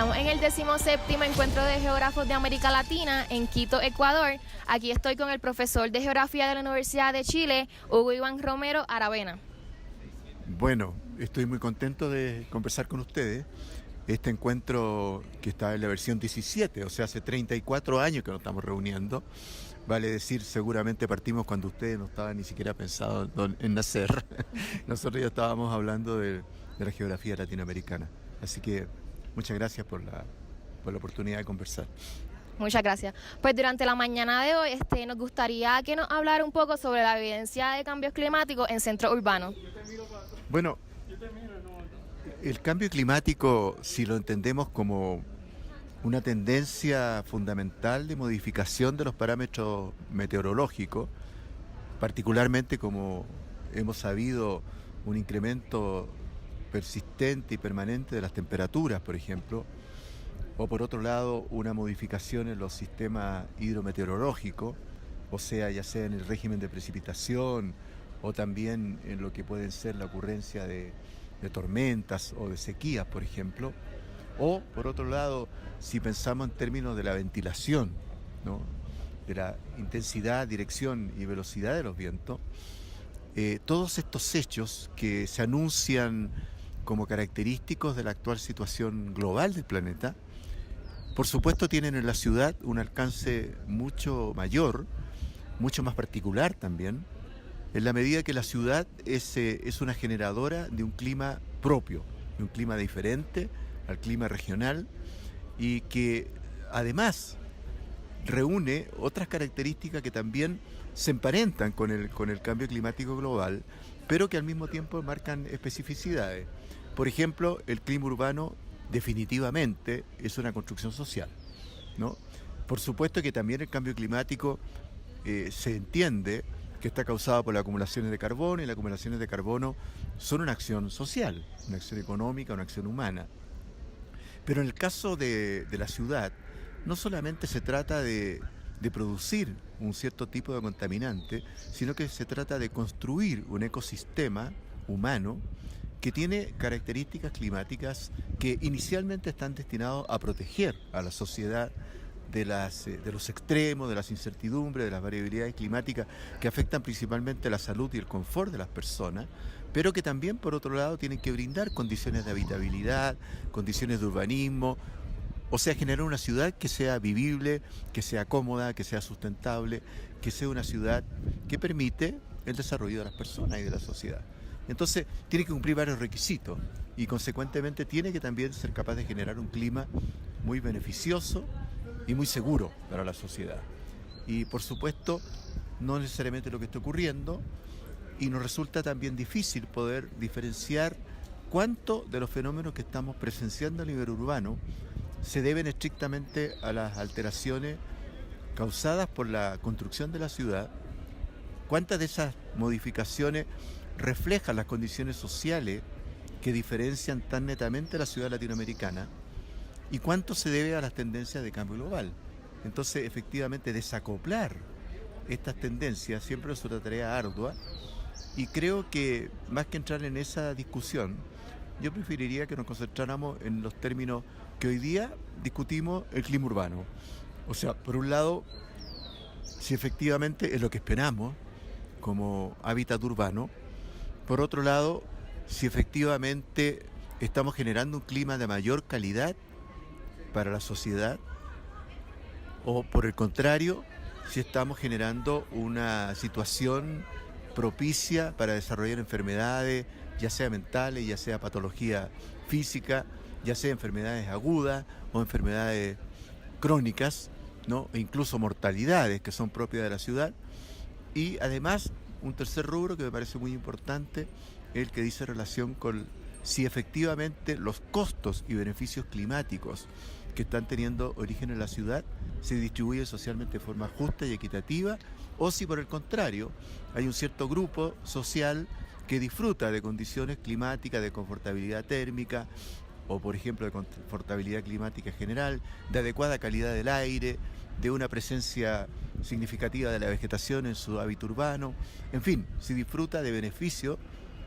Estamos en el 17º Encuentro de Geógrafos de América Latina en Quito, Ecuador. Aquí estoy con el profesor de Geografía de la Universidad de Chile, Hugo Iván Romero Aravena. Bueno, estoy muy contento de conversar con ustedes. Este encuentro que está en la versión 17, o sea, hace 34 años que nos estamos reuniendo. Vale decir, seguramente partimos cuando ustedes no estaban ni siquiera pensados en nacer. Nosotros ya estábamos hablando de la geografía latinoamericana. Así que muchas gracias por la oportunidad de conversar. Muchas gracias. Pues durante la mañana de hoy nos gustaría que nos hablara un poco sobre la evidencia de cambios climáticos en centros urbanos. Bueno, el cambio climático, si lo entendemos como una tendencia fundamental de modificación de los parámetros meteorológicos, particularmente como hemos sabido un incremento persistente y permanente de las temperaturas, por ejemplo, o por otro lado una modificación en los sistemas hidrometeorológicos, o sea, ya sea en el régimen de precipitación o también en lo que pueden ser la ocurrencia de tormentas o de sequías, por ejemplo, o por otro lado, si pensamos en términos de la ventilación, ¿no?, de la intensidad, dirección y velocidad de los vientos, todos estos hechos que se anuncian como característicos de la actual situación global del planeta, por supuesto tienen en la ciudad un alcance mucho mayor, mucho más particular también, en la medida que la ciudad es una generadora de un clima propio, de un clima diferente al clima regional y que además reúne otras características que también se emparentan con el cambio climático global, pero que al mismo tiempo marcan especificidades. Por ejemplo, el clima urbano definitivamente es una construcción social, ¿no? Por supuesto que también el cambio climático se entiende que está causado por las acumulaciones de carbono, y las acumulaciones de carbono son una acción social, una acción económica, una acción humana. Pero en el caso de la ciudad, no solamente se trata de producir un cierto tipo de contaminante, sino que se trata de construir un ecosistema humano que tiene características climáticas que inicialmente están destinados a proteger a la sociedad de los extremos, de las incertidumbres, de las variabilidades climáticas que afectan principalmente la salud y el confort de las personas, pero que también, por otro lado, tienen que brindar condiciones de habitabilidad, condiciones de urbanismo, o sea, generar una ciudad que sea vivible, que sea cómoda, que sea sustentable, que sea una ciudad que permite el desarrollo de las personas y de la sociedad. Entonces, tiene que cumplir varios requisitos y, consecuentemente, tiene que también ser capaz de generar un clima muy beneficioso y muy seguro para la sociedad. Y, por supuesto, no necesariamente lo que está ocurriendo, y nos resulta también difícil poder diferenciar cuánto de los fenómenos que estamos presenciando a nivel urbano se deben estrictamente a las alteraciones causadas por la construcción de la ciudad, cuántas de esas modificaciones reflejan las condiciones sociales que diferencian tan netamente a la ciudad latinoamericana y cuánto se debe a las tendencias de cambio global. Entonces, efectivamente, desacoplar estas tendencias siempre es una tarea ardua y creo que más que entrar en esa discusión, yo preferiría que nos concentráramos en los términos que hoy día discutimos el clima urbano. O sea, por un lado, si efectivamente es lo que esperamos como hábitat urbano. Por otro lado, si efectivamente estamos generando un clima de mayor calidad para la sociedad, o por el contrario, si estamos generando una situación propicia para desarrollar enfermedades, ya sea mentales, ya sea patología física, ya sea enfermedades agudas o enfermedades crónicas, ¿no?, e incluso mortalidades que son propias de la ciudad. Y además, un tercer rubro que me parece muy importante es el que dice relación con si efectivamente los costos y beneficios climáticos que están teniendo origen en la ciudad se distribuyen socialmente de forma justa y equitativa, o si por el contrario hay un cierto grupo social que disfruta de condiciones climáticas, de confortabilidad térmica, o por ejemplo de confortabilidad climática en general, de adecuada calidad del aire, de una presencia significativa de la vegetación en su hábito urbano, en fin, si disfruta de beneficios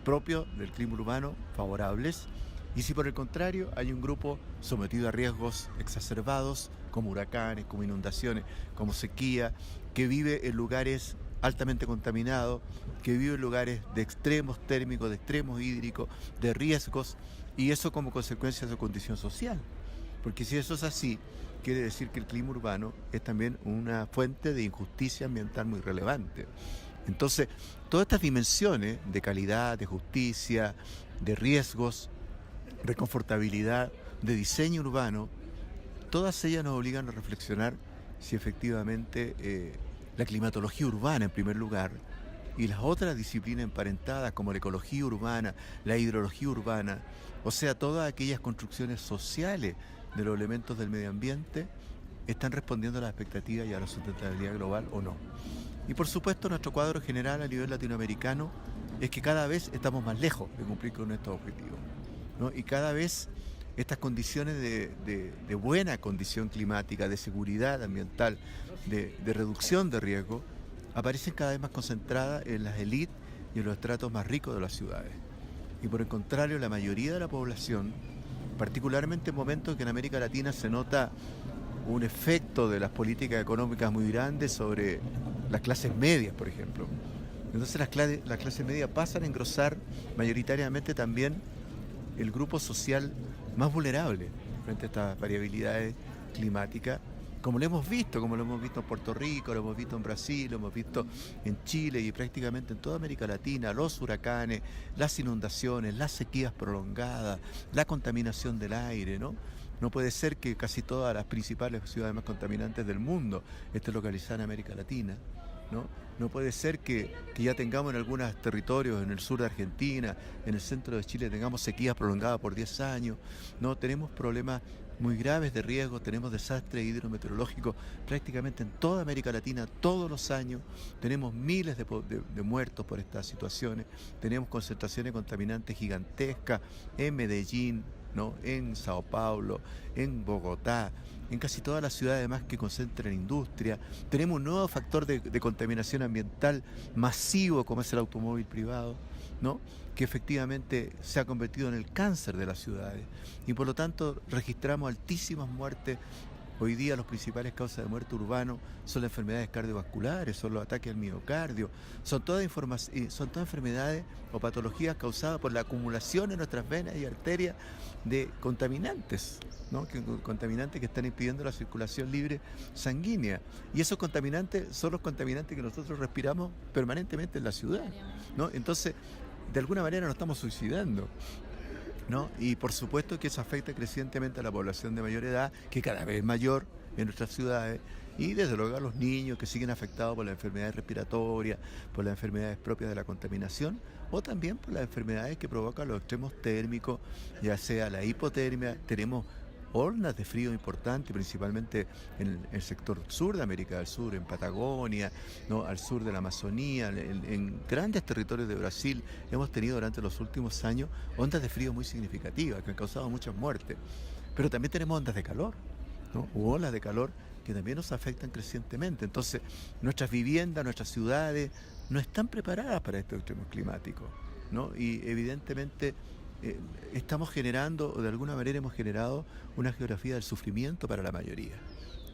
propios del clima urbano favorables Y si por el contrario hay un grupo sometido a riesgos exacerbados, como huracanes, como inundaciones, como sequía, que vive en lugares altamente contaminados, que vive en lugares de extremos térmicos, de extremos hídricos, de riesgos, y eso como consecuencia de su condición social. Porque si eso es así, quiere decir que el clima urbano es también una fuente de injusticia ambiental muy relevante. Entonces, todas estas dimensiones de calidad, de justicia, de riesgos, de confortabilidad, de diseño urbano, todas ellas nos obligan a reflexionar si efectivamente la climatología urbana en primer lugar y las otras disciplinas emparentadas como la ecología urbana, la hidrología urbana, o sea, todas aquellas construcciones sociales de los elementos del medio ambiente, están respondiendo a las expectativas y a la sustentabilidad global o no. Y por supuesto nuestro cuadro general a nivel latinoamericano es que cada vez estamos más lejos de cumplir con estos objetivos, ¿no? Y cada vez estas condiciones de buena condición climática, de seguridad ambiental, de reducción de riesgo, aparecen cada vez más concentradas en las élites y en los estratos más ricos de las ciudades. Y por el contrario, la mayoría de la población, particularmente en momentos en que en América Latina se nota un efecto de las políticas económicas muy grandes sobre las clases medias, por ejemplo. Entonces las clases medias pasan a engrosar mayoritariamente también el grupo social más vulnerable frente a estas variabilidades climáticas, como lo hemos visto en Puerto Rico, lo hemos visto en Brasil, lo hemos visto en Chile y prácticamente en toda América Latina, los huracanes, las inundaciones, las sequías prolongadas, la contaminación del aire, ¿no? No puede ser que casi todas las principales ciudades más contaminantes del mundo estén localizadas en América Latina, ¿no? No puede ser que ya tengamos en algunos territorios, en el sur de Argentina, en el centro de Chile, tengamos sequías prolongadas por 10 años, ¿no? Tenemos problemas muy graves de riesgo, tenemos desastres hidrometeorológicos prácticamente en toda América Latina todos los años, tenemos miles de muertos por estas situaciones, tenemos concentraciones contaminantes gigantescas en Medellín, ¿no? En Sao Paulo, en Bogotá, en casi todas las ciudades además que concentran industria. Tenemos un nuevo factor de contaminación ambiental masivo como es el automóvil privado, ¿no? Que efectivamente se ha convertido en el cáncer de las ciudades y por lo tanto registramos altísimas muertes. Hoy día las principales causas de muerte urbano son las enfermedades cardiovasculares, son los ataques al miocardio, son todas enfermedades o patologías causadas por la acumulación en nuestras venas y arterias de contaminantes, ¿no? Contaminantes que están impidiendo la circulación libre sanguínea. Y esos contaminantes son los contaminantes que nosotros respiramos permanentemente en la ciudad, ¿no? Entonces, de alguna manera nos estamos suicidando, ¿no? Y por supuesto que eso afecta crecientemente a la población de mayor edad, que cada vez es mayor en nuestras ciudades, y desde luego a los niños que siguen afectados por las enfermedades respiratorias, por las enfermedades propias de la contaminación, o también por las enfermedades que provocan los extremos térmicos, ya sea la hipotermia. Tenemos olas de frío importantes, principalmente en el sector sur de América del Sur, en Patagonia, ¿no? Al sur de la Amazonía, en grandes territorios de Brasil, hemos tenido durante los últimos años ondas de frío muy significativas que han causado muchas muertes. Pero también tenemos ondas de calor, ¿no? U olas de calor que también nos afectan crecientemente. Entonces, nuestras viviendas, nuestras ciudades no están preparadas para estos extremos climáticos, ¿no? Y evidentemente estamos generando, o de alguna manera hemos generado, una geografía del sufrimiento para la mayoría.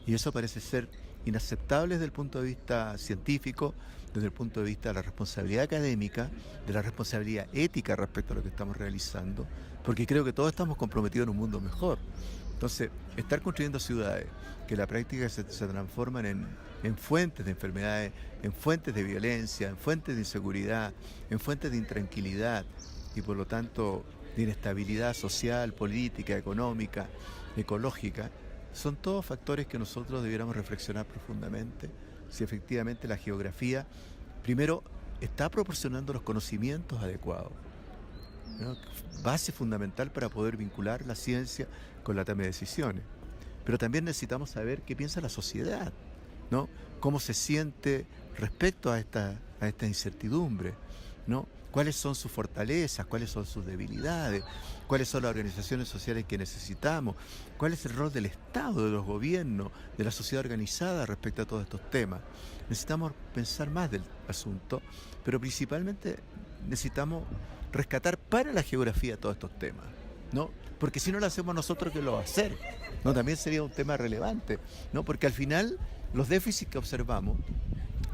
Y eso parece ser inaceptable desde el punto de vista científico, desde el punto de vista de la responsabilidad académica, de la responsabilidad ética respecto a lo que estamos realizando, porque creo que todos estamos comprometidos en un mundo mejor. Entonces, estar construyendo ciudades que en la práctica se transforman en fuentes de enfermedades, en fuentes de violencia, en fuentes de inseguridad, en fuentes de intranquilidad, y por lo tanto de inestabilidad social, política, económica, ecológica, son todos factores que nosotros debiéramos reflexionar profundamente si efectivamente la geografía, primero, está proporcionando los conocimientos adecuados, ¿no? Base fundamental para poder vincular la ciencia con la toma de decisiones. Pero también necesitamos saber qué piensa la sociedad, ¿no? Cómo se siente respecto a esta incertidumbre, ¿no? Cuáles son sus fortalezas, cuáles son sus debilidades, cuáles son las organizaciones sociales que necesitamos, cuál es el rol del Estado, de los gobiernos, de la sociedad organizada respecto a todos estos temas. Necesitamos pensar más del asunto, pero principalmente necesitamos rescatar para la geografía todos estos temas, ¿no? Porque si no lo hacemos nosotros, ¿quién lo va a hacer? ¿No? También sería un tema relevante, ¿no? Porque al final los déficits que observamos,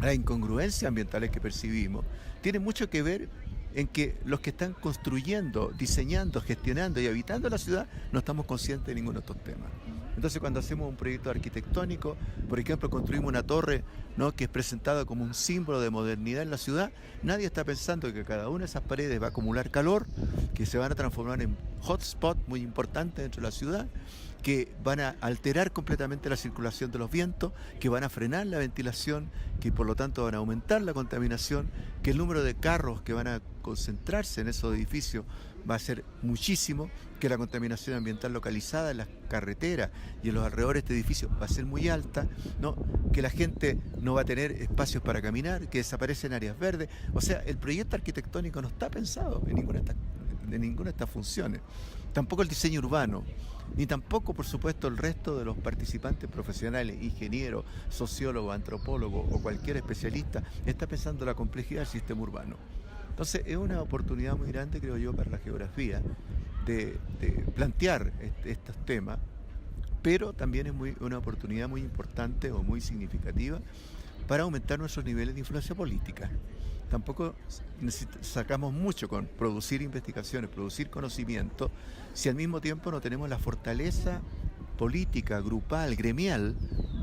las incongruencias ambientales que percibimos, tienen mucho que ver en que los que están construyendo, diseñando, gestionando y habitando la ciudad no estamos conscientes de ninguno de estos temas. Entonces, cuando hacemos un proyecto arquitectónico, por ejemplo, construimos una torre, ¿no?, que es presentada como un símbolo de modernidad en la ciudad, nadie está pensando que cada una de esas paredes va a acumular calor, que se van a transformar en hotspot muy importantes dentro de la ciudad, que van a alterar completamente la circulación de los vientos, que van a frenar la ventilación, que por lo tanto van a aumentar la contaminación, que el número de carros que van a concentrarse en esos edificios va a ser muchísimo, que la contaminación ambiental localizada en las carreteras y en los alrededores de este edificio va a ser muy alta, ¿no? Que la gente no va a tener espacios para caminar, que desaparecen áreas verdes. O sea, el proyecto arquitectónico no está pensado en ninguna de estas funciones. Tampoco el diseño urbano, ni tampoco, por supuesto, el resto de los participantes profesionales, ingenieros, sociólogos, antropólogos o cualquier especialista, está pensando la complejidad del sistema urbano. Entonces, es una oportunidad muy grande, creo yo, para la geografía de plantear estos temas, pero también es una oportunidad muy importante o muy significativa para aumentar nuestros niveles de influencia política. Tampoco sacamos mucho con producir investigaciones, producir conocimiento, si al mismo tiempo no tenemos la fortaleza política, grupal, gremial,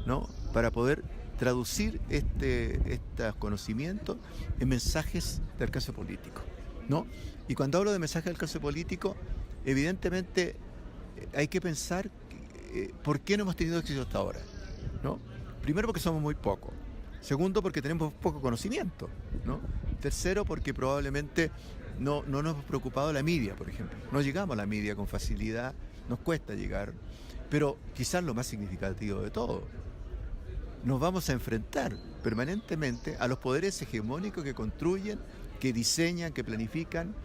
¿no?, para poder traducir estos conocimientos en mensajes de alcance político, ¿no? Y cuando hablo de mensajes de alcance político, evidentemente hay que pensar por qué no hemos tenido éxito hasta ahora, ¿no? Primero, porque somos muy pocos. Segundo, porque tenemos poco conocimiento, ¿no? Tercero, porque probablemente no nos hemos preocupado de la media, por ejemplo. No llegamos a la media con facilidad, nos cuesta llegar, pero quizás lo más significativo de todo, nos vamos a enfrentar permanentemente a los poderes hegemónicos que construyen, que diseñan, que planifican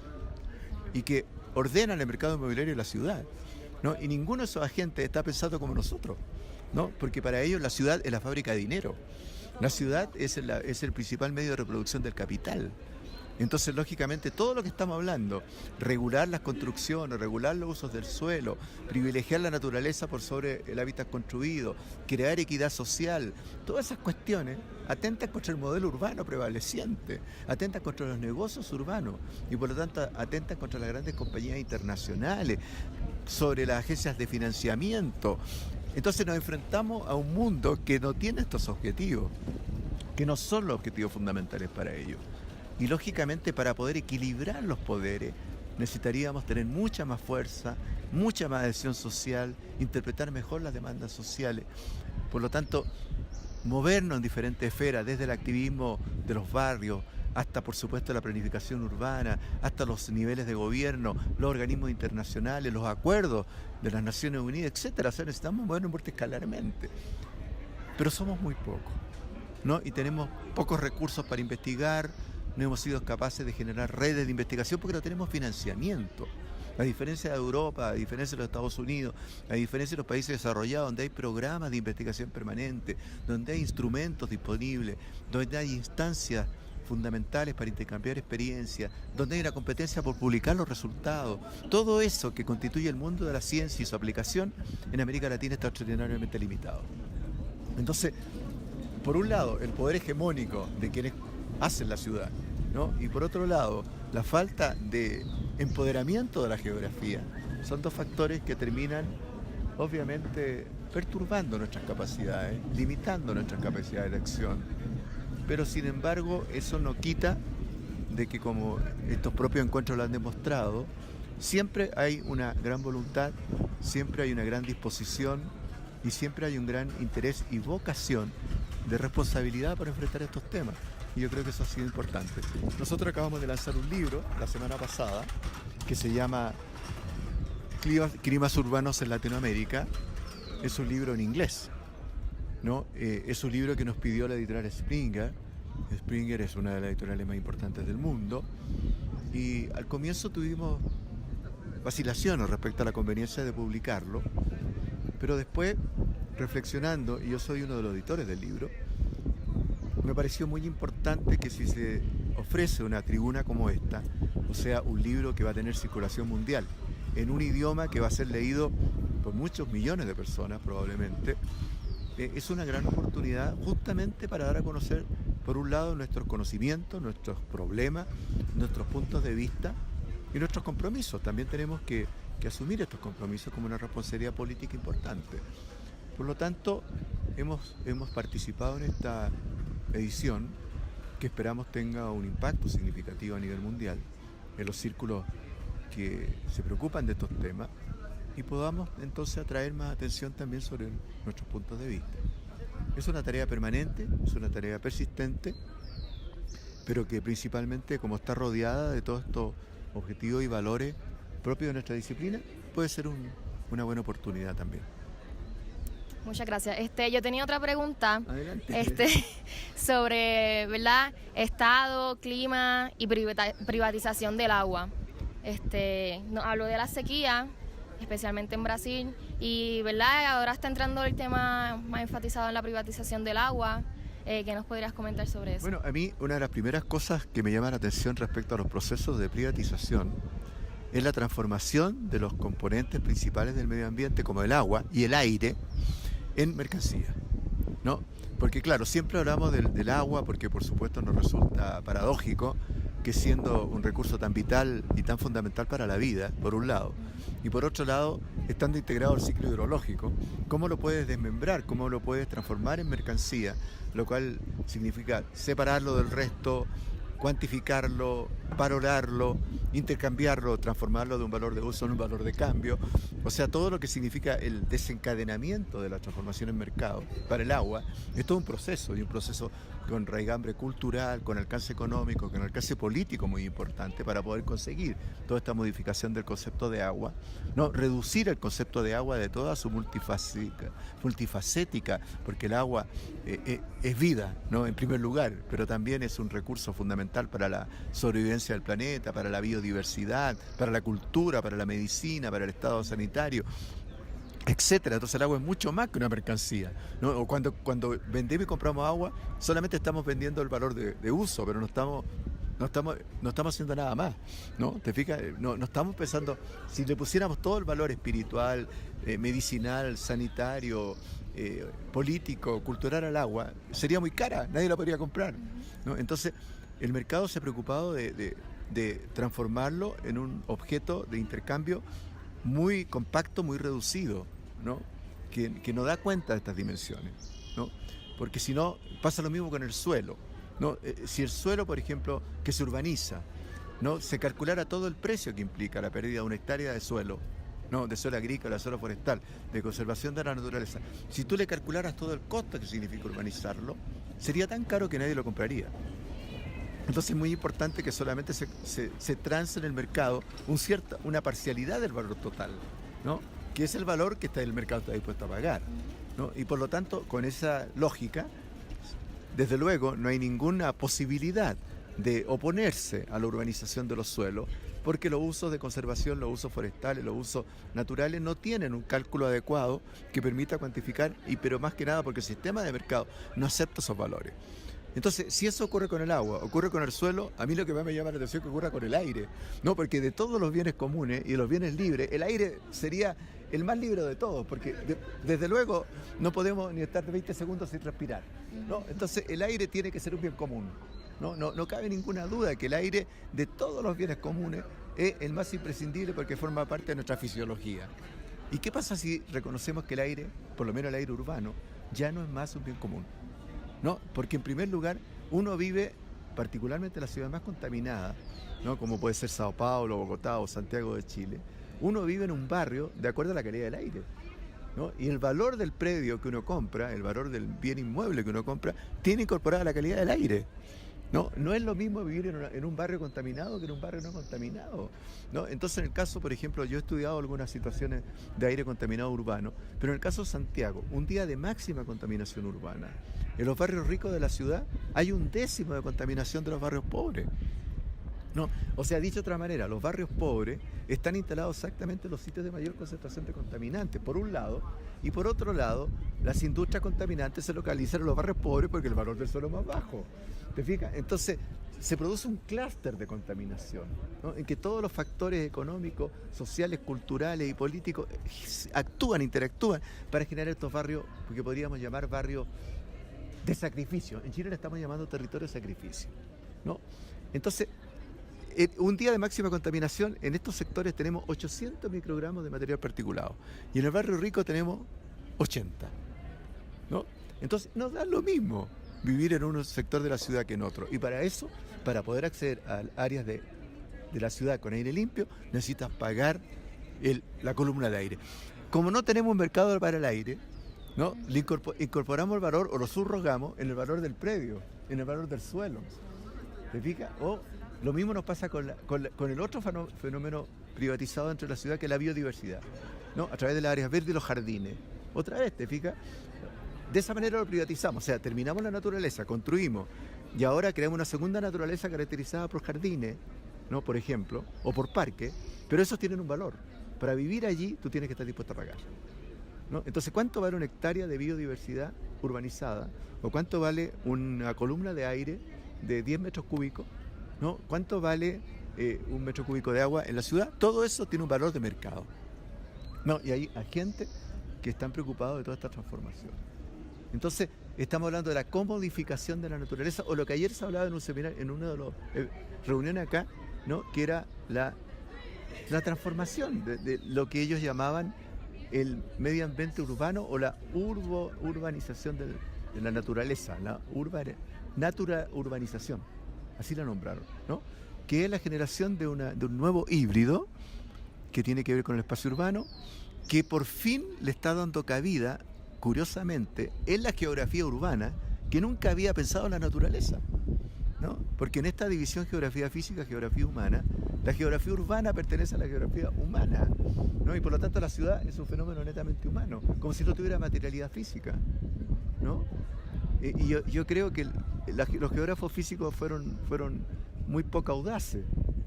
y que ordenan el mercado inmobiliario de la ciudad, ¿no? Y ninguno de esos agentes está pensando como nosotros, ¿no? Porque para ellos la ciudad es la fábrica de dinero. La ciudad es el principal medio de reproducción del capital. Entonces, lógicamente, todo lo que estamos hablando, regular las construcciones, regular los usos del suelo, privilegiar la naturaleza por sobre el hábitat construido, crear equidad social, todas esas cuestiones atentan contra el modelo urbano prevaleciente, atentan contra los negocios urbanos y por lo tanto atentan contra las grandes compañías internacionales, sobre las agencias de financiamiento. Entonces nos enfrentamos a un mundo que no tiene estos objetivos, que no son los objetivos fundamentales para ellos. Y lógicamente, para poder equilibrar los poderes necesitaríamos tener mucha más fuerza, mucha más adhesión social, interpretar mejor las demandas sociales. Por lo tanto, movernos en diferentes esferas, desde el activismo de los barrios, hasta por supuesto la planificación urbana, hasta los niveles de gobierno, los organismos internacionales, los acuerdos de las Naciones Unidas, etcétera. O sea, necesitamos movernos multiescalarmente. Pero somos muy pocos, ¿no? Y tenemos pocos recursos para investigar, no hemos sido capaces de generar redes de investigación porque no tenemos financiamiento. A diferencia de Europa, a diferencia de los Estados Unidos, a diferencia de los países desarrollados, donde hay programas de investigación permanente, donde hay instrumentos disponibles, donde hay instancias fundamentales para intercambiar experiencias, donde hay una competencia por publicar los resultados. Todo eso que constituye el mundo de la ciencia y su aplicación en América Latina está extraordinariamente limitado. Entonces, por un lado, el poder hegemónico de quienes hacen la ciudad, ¿no? Y por otro lado, la falta de empoderamiento de la geografía, son dos factores que terminan, obviamente, perturbando nuestras capacidades, limitando nuestras capacidades de acción. Pero, sin embargo, eso no quita de que, como estos propios encuentros lo han demostrado, siempre hay una gran voluntad, siempre hay una gran disposición y siempre hay un gran interés y vocación de responsabilidad para enfrentar estos temas. Y yo creo que eso ha sido importante. Nosotros acabamos de lanzar un libro la semana pasada que se llama Climas Urbanos en Latinoamérica. Es un libro en inglés, ¿no? Es un libro que nos pidió la editorial Springer. Springer es una de las editoriales más importantes del mundo. Y al comienzo tuvimos vacilaciones respecto a la conveniencia de publicarlo, pero después, reflexionando, y yo soy uno de los editores del libro, me pareció muy importante que si se ofrece una tribuna como esta, o sea, un libro que va a tener circulación mundial en un idioma que va a ser leído por muchos millones de personas probablemente, es una gran oportunidad justamente para dar a conocer, por un lado, nuestros conocimientos, nuestros problemas, nuestros puntos de vista y nuestros compromisos. También tenemos que asumir estos compromisos como una responsabilidad política importante. Por lo tanto, hemos participado en esta edición que esperamos tenga un impacto significativo a nivel mundial en los círculos que se preocupan de estos temas y podamos entonces atraer más atención también sobre nuestros puntos de vista. Es una tarea permanente, es una tarea persistente, pero que principalmente, como está rodeada de todos estos objetivos y valores propios de nuestra disciplina, puede ser una buena oportunidad también. Muchas gracias. Yo tenía otra pregunta. Adelante. Sobre, ¿verdad? Estado, clima y privatización del agua. Nos habló de la sequía, especialmente en Brasil, y, ¿verdad? Ahora está entrando el tema más enfatizado en la privatización del agua. ¿Qué nos podrías comentar sobre eso? Bueno, a mí una de las primeras cosas que me llama la atención respecto a los procesos de privatización es la transformación de los componentes principales del medio ambiente, como el agua y el aire, en mercancía, ¿no? Porque claro, siempre hablamos del agua porque por supuesto nos resulta paradójico que siendo un recurso tan vital y tan fundamental para la vida, por un lado, y por otro lado, estando integrado al ciclo hidrológico, ¿cómo lo puedes desmembrar? ¿Cómo lo puedes transformar en mercancía? Lo cual significa separarlo del resto, cuantificarlo, valorarlo, intercambiarlo, transformarlo de un valor de uso en un valor de cambio. O sea, todo lo que significa el desencadenamiento de la transformación en mercado para el agua es todo un proceso, y un proceso con raigambre cultural, con alcance económico, con alcance político muy importante para poder conseguir toda esta modificación del concepto de agua, ¿no? Reducir el concepto de agua de toda su multifacética, porque el agua es vida, ¿no? En primer lugar, pero también es un recurso fundamental para la sobrevivencia del planeta, para la biodiversidad, para la cultura, para la medicina, para el estado sanitario, etcétera. Entonces el agua es mucho más que una mercancía, ¿no? O cuando vendemos y compramos agua, solamente estamos vendiendo el valor de uso, pero no estamos haciendo nada más, ¿no? ¿Te fijas? No estamos pensando, si le pusiéramos todo el valor espiritual, medicinal, sanitario, político, cultural al agua, sería muy cara, nadie la podría comprar, ¿no? Entonces el mercado se ha preocupado de transformarlo en un objeto de intercambio muy compacto, muy reducido, ¿no? Que no da cuenta de estas dimensiones, ¿no? Porque si no, pasa lo mismo con el suelo, ¿no? Si el suelo, por ejemplo, que se urbaniza, ¿no? Se calculara todo el precio que implica la pérdida de una hectárea de suelo, ¿no? De suelo agrícola, de suelo forestal, de conservación de la naturaleza. Si tú le calcularas todo el costo que significa urbanizarlo, sería tan caro que nadie lo compraría. Entonces es muy importante que solamente se trance en el mercado una parcialidad del valor total, ¿no? Que es el valor que el mercado está dispuesto a pagar, ¿no? Y por lo tanto, con esa lógica, desde luego no hay ninguna posibilidad de oponerse a la urbanización de los suelos, porque los usos de conservación, los usos forestales, los usos naturales no tienen un cálculo adecuado que permita cuantificar, pero más que nada porque el sistema de mercado no acepta esos valores. Entonces, si eso ocurre con el agua, ocurre con el suelo, a mí lo que más me llama la atención es que ocurra con el aire, ¿no? Porque de todos los bienes comunes y de los bienes libres, el aire sería el más libre de todos, porque desde luego no podemos ni estar 20 segundos sin respirar, ¿no? Entonces, el aire tiene que ser un bien común, ¿no? No cabe ninguna duda que el aire de todos los bienes comunes es el más imprescindible porque forma parte de nuestra fisiología. ¿Y qué pasa si reconocemos que el aire, por lo menos el aire urbano, ya no es más un bien común? ¿No? Porque en primer lugar uno vive, particularmente en la ciudad más contaminada, ¿no? Como puede ser Sao Paulo, Bogotá o Santiago de Chile, uno vive en un barrio de acuerdo a la calidad del aire, ¿no? Y el valor del predio que uno compra, el valor del bien inmueble que uno compra, tiene incorporada la calidad del aire. No es lo mismo vivir en un barrio contaminado que en un barrio no contaminado, ¿no? Entonces, en el caso, por ejemplo, yo he estudiado algunas situaciones de aire contaminado urbano, pero en el caso de Santiago, un día de máxima contaminación urbana. En los barrios ricos de la ciudad hay 1/10 de contaminación de los barrios pobres, ¿no? O sea, dicho de otra manera, los barrios pobres están instalados exactamente en los sitios de mayor concentración de contaminantes, por un lado, y por otro lado, las industrias contaminantes se localizan en los barrios pobres porque el valor del suelo es más bajo. ¿Te fijas? Entonces, se produce un clúster de contaminación, ¿no? En que todos los factores económicos, sociales, culturales y políticos interactúan para generar estos barrios que podríamos llamar barrios de sacrificio. En Chile le estamos llamando territorio de sacrificio, ¿no? Entonces, un día de máxima contaminación, en estos sectores tenemos 800 microgramos de material particulado y en el barrio rico tenemos 80, ¿no? Entonces, nos da lo mismo vivir en un sector de la ciudad que en otro. Y para eso, para poder acceder a áreas de la ciudad con aire limpio, necesitas pagar la columna de aire. Como no tenemos un mercado para el aire, ¿no? Le incorporamos el valor o lo subrogamos en el valor del predio, en el valor del suelo. ¿Te fijas? O lo mismo nos pasa con el otro fenómeno privatizado dentro de la ciudad, que es la biodiversidad, ¿no? A través de las áreas verdes y los jardines. Otra vez, ¿te fijas? De esa manera lo privatizamos, o sea, terminamos la naturaleza, construimos, y ahora creamos una segunda naturaleza caracterizada por jardines, ¿no? Por ejemplo, o por parques, pero esos tienen un valor. Para vivir allí, tú tienes que estar dispuesto a pagar, ¿no? Entonces, ¿cuánto vale una hectárea de biodiversidad urbanizada? ¿O cuánto vale una columna de aire de 10 metros cúbicos? ¿No? ¿Cuánto vale un metro cúbico de agua en la ciudad? Todo eso tiene un valor de mercado, ¿no? Y hay gente que están preocupados de toda esta transformación. Entonces, estamos hablando de la comodificación de la naturaleza, o lo que ayer se hablaba en un seminario, en una de las reuniones acá, ¿no? Que era la transformación de lo que ellos llamaban el medio ambiente urbano o la urbanización de la naturaleza, la urbanización, así la nombraron, ¿no? Que es la generación de un nuevo híbrido que tiene que ver con el espacio urbano, que por fin le está dando cabida, curiosamente, en la geografía urbana, que nunca había pensado en la naturaleza, ¿no? Porque en esta división geografía física, geografía humana, la geografía urbana pertenece a la geografía humana, ¿no? Y por lo tanto la ciudad es un fenómeno netamente humano, como si no tuviera materialidad física, ¿no? Y yo creo que los geógrafos físicos fueron muy poco audaces,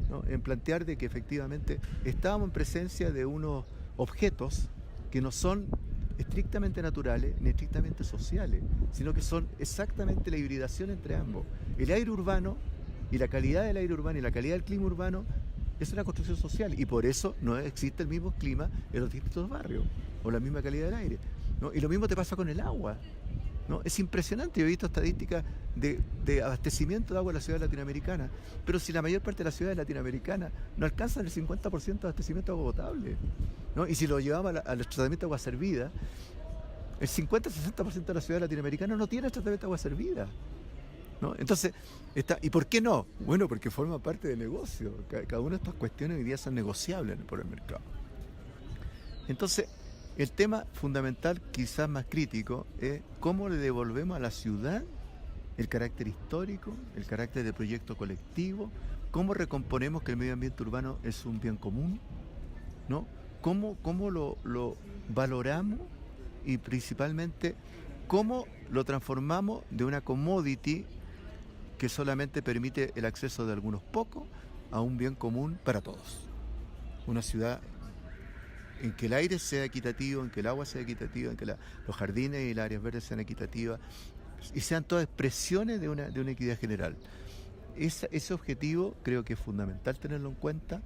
¿no? En plantear de que efectivamente estábamos en presencia de unos objetos que no son estrictamente naturales ni estrictamente sociales, sino que son exactamente la hibridación entre ambos. El aire urbano y la calidad del aire urbano y la calidad del clima urbano es una construcción social, y por eso no existe el mismo clima en los distintos barrios o la misma calidad del aire, ¿no? Y lo mismo te pasa con el agua, ¿no? Es impresionante. Yo he visto estadísticas de abastecimiento de agua en la ciudad latinoamericana, pero si la mayor parte de las ciudades latinoamericanas no alcanzan el 50% de abastecimiento de agua potable, ¿no? Y si lo llevamos al tratamiento de agua servida, el 50-60% de las ciudades latinoamericanas no tienen tratamiento de agua servida, ¿no? Entonces, ¿y por qué no? Bueno, porque forma parte del negocio. Cada una de estas cuestiones hoy día son negociables por el mercado. Entonces, el tema fundamental, quizás más crítico, es cómo le devolvemos a la ciudad el carácter histórico, el carácter de proyecto colectivo, cómo recomponemos que el medio ambiente urbano es un bien común, ¿no? Cómo lo valoramos, y principalmente cómo lo transformamos de una commodity que solamente permite el acceso de algunos pocos a un bien común para todos. Una ciudad en que el aire sea equitativo, en que el agua sea equitativa, en que los jardines y las áreas verdes sean equitativas y sean todas expresiones de una equidad general. Ese objetivo creo que es fundamental tenerlo en cuenta,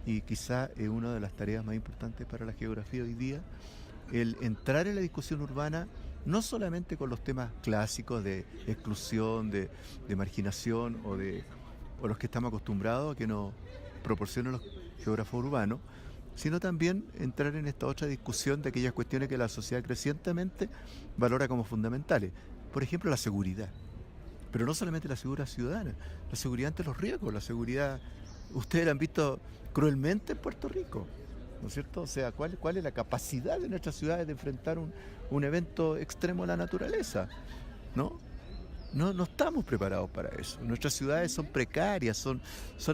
y quizá es una de las tareas más importantes para la geografía hoy día, el entrar en la discusión urbana no solamente con los temas clásicos de exclusión, de marginación o los que estamos acostumbrados a que nos proporcionan los geógrafos urbanos, sino también entrar en esta otra discusión de aquellas cuestiones que la sociedad crecientemente valora como fundamentales. Por ejemplo, la seguridad. Pero no solamente la seguridad ciudadana, la seguridad ante los riesgos, la seguridad, ustedes la han visto cruelmente en Puerto Rico, ¿no es cierto? O sea, ¿cuál es la capacidad de nuestras ciudades de enfrentar un evento extremo de la naturaleza? ¿No? No estamos preparados para eso. Nuestras ciudades son precarias, son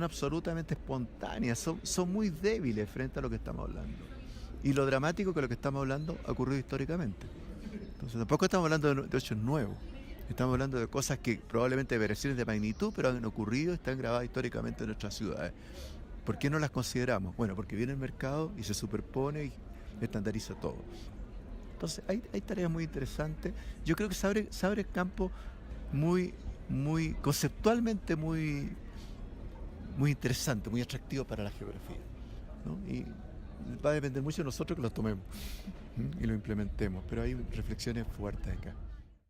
absolutamente espontáneas, son muy débiles frente a lo que estamos hablando. Y lo dramático que lo que estamos hablando ha ocurrido históricamente. Entonces tampoco estamos hablando de hechos nuevos. Estamos hablando de cosas que probablemente de variaciones de magnitud, pero han ocurrido, están grabadas históricamente en nuestras ciudades. ¿Por qué no las consideramos? Bueno, porque viene el mercado y se superpone y estandariza todo. Entonces hay tareas muy interesantes. Yo creo que se abre campo muy muy conceptualmente muy interesante, muy atractivo para la geografía, ¿no? Y va a depender mucho de nosotros que lo tomemos y lo implementemos, pero hay reflexiones fuertes acá.